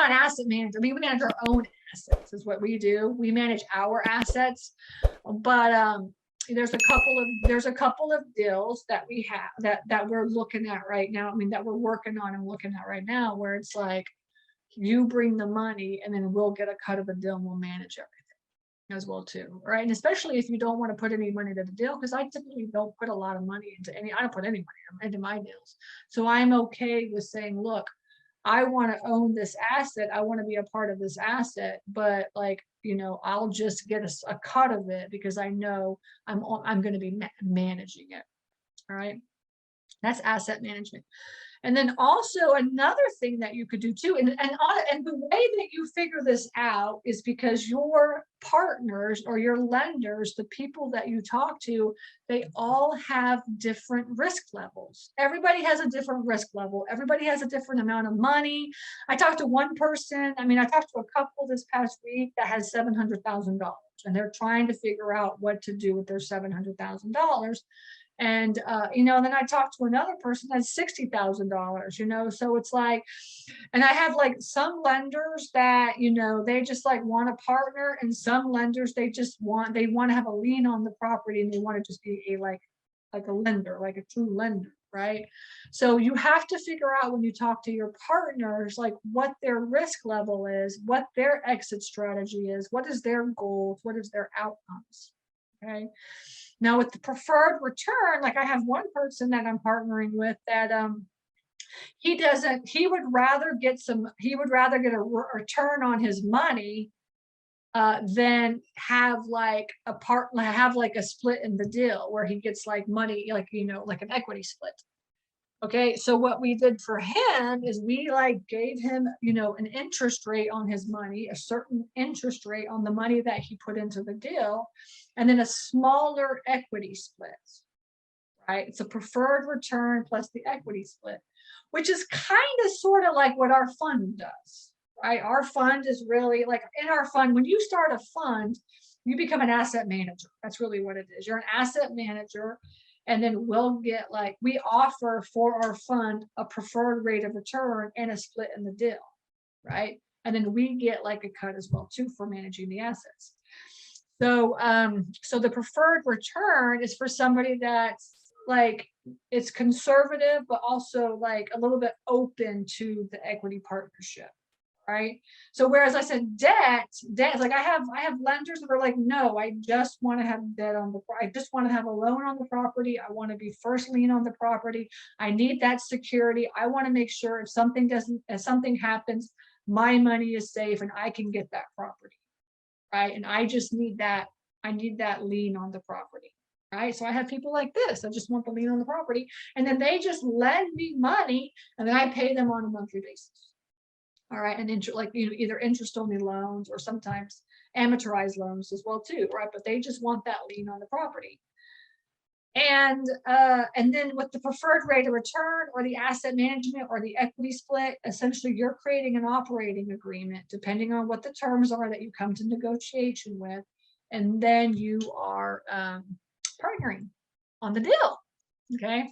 not asset managers. I mean, we manage our own assets is what we do. We manage our assets, but there's a couple of deals that we have that we're looking at right now. I mean, that we're working on and looking at right now, where it's like you bring the money and then we'll get a cut of the deal and we'll manage everything as well too, right? And especially if you don't want to put any money to the deal, because I typically don't put a lot of money into any, I don't put any money into my deals. So I'm okay with saying, look, I want to own this asset. I want to be a part of this asset, but like, you know, I'll just get a cut of it because I know I'm going to be managing it. All right. That's asset management. And then also another thing that you could do too, and the way that you figure this out is because your partners or your lenders, the people that you talk to, they all have different risk levels. Everybody has a different risk level. Everybody has a different amount of money. I talked to one person, I mean, I talked to a couple this past week that has $700,000 and they're trying to figure out what to do with their $700,000. And, you know, then I talked to another person that's $60,000, you know, so it's like, and I have like some lenders that, you know, they just like want a partner, and some lenders, they want to have a lien on the property and they want to just be like a lender, like a true lender, right? So you have to figure out when you talk to your partners, like what their risk level is, what their exit strategy is, what is their goals, what is their outcomes, okay? Now with the preferred return, like I have one person that I'm partnering with that he would rather get a return on his money than have like a split in the deal where he gets like money, like, you know, like an equity split. Okay, so what we did for him is we like gave him, you know, an interest rate on his money, a certain interest rate on the money that he put into the deal, and then a smaller equity split, right? It's a preferred return plus the equity split, which is kind of sort of like what our fund does, right? Our fund is really like, in our fund, when you start a fund, you become an asset manager. That's really what it is. You're an asset manager. And then we'll get like, we offer for our fund a preferred rate of return and a split in the deal, right? And then we get like a cut as well too for managing the assets. So, so the preferred return is for somebody that's like, it's conservative, but also like a little bit open to the equity partnership. Right. So whereas I said debt like I have lenders that are like, no, I just want to have debt I just want to have a loan on the property. I want to be first lien on the property. I need that security. I want to make sure if something happens, my money is safe and I can get that property. Right. And I just need that. I need that lien on the property. Right. So I have people like this. I just want the lien on the property. And then they just lend me money and then I pay them on a monthly basis. All right, and like, you know, either interest-only loans or sometimes amortized loans as well too, right? But they just want that lien on the property. And then with the preferred rate of return or the asset management or the equity split, essentially you're creating an operating agreement depending on what the terms are that you come to negotiation with, and then you are partnering on the deal. Okay,